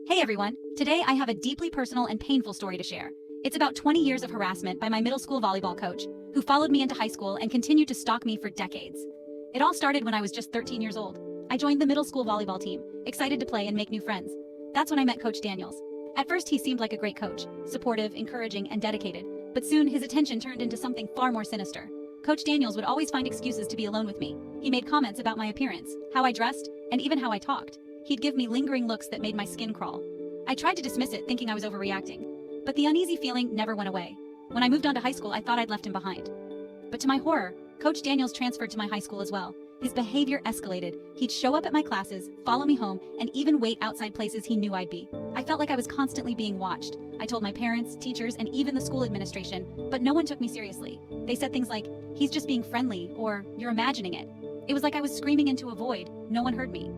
Hey everyone, today I have a deeply personal and painful story to share. It's about 20 years of harassment by my middle school volleyball coach, who followed me into high school and continued to stalk me for decades. It all started when I was just 13 years old. I joined the middle school volleyball team, excited to play and make new friends. That's when I met Coach Daniels. At first he seemed like a great coach, supportive, encouraging, and dedicated, but soon his attention turned into something far more sinister. Coach Daniels would always find excuses to be alone with me. He made comments about my appearance, how I dressed, and even how I talked. He'd give me lingering looks that made my skin crawl. I tried to dismiss it, thinking I was overreacting. But the uneasy feeling never went away. When I moved on to high school, I thought I'd left him behind. But to my horror, Coach Daniels transferred to my high school as well. His behavior escalated. He'd show up at my classes, follow me home, and even wait outside places he knew I'd be. I felt like I was constantly being watched. I told my parents, teachers, and even the school administration, but no one took me seriously. They said things like, "He's just being friendly," or "You're imagining it." It was like I was screaming into a void. No one heard me.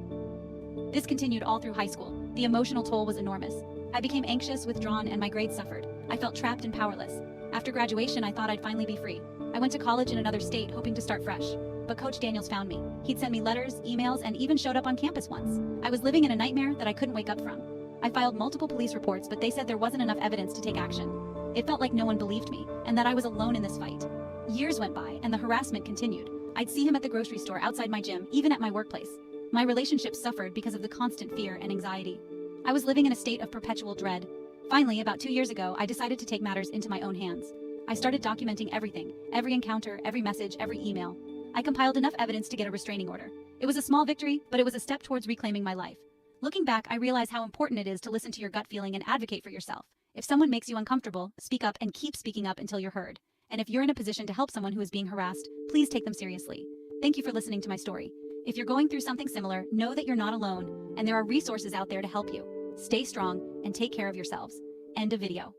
This continued all through high school. The emotional toll was enormous. I became anxious, withdrawn, and my grades suffered. I felt trapped and powerless. After graduation, I thought I'd finally be free. I went to college in another state, hoping to start fresh. But Coach Daniels found me. He'd sent me letters, emails, and even showed up on campus once. I was living in a nightmare that I couldn't wake up from. I filed multiple police reports, but they said there wasn't enough evidence to take action. It felt like no one believed me, and that I was alone in this fight. Years went by, and the harassment continued. I'd see him at the grocery store, outside my gym, even at my workplace. My relationships suffered because of the constant fear and anxiety. I was living in a state of perpetual dread. Finally, about 2 years ago, I decided to take matters into my own hands. I started documenting everything, every encounter, every message, every email. I compiled enough evidence to get a restraining order. It was a small victory, but it was a step towards reclaiming my life. Looking back, I realize how important it is to listen to your gut feeling and advocate for yourself. If someone makes you uncomfortable, speak up and keep speaking up until you're heard. And if you're in a position to help someone who is being harassed, please take them seriously. Thank you for listening to my story. If you're going through something similar, know that you're not alone, and there are resources out there to help you. Stay strong and take care of yourselves. End of video.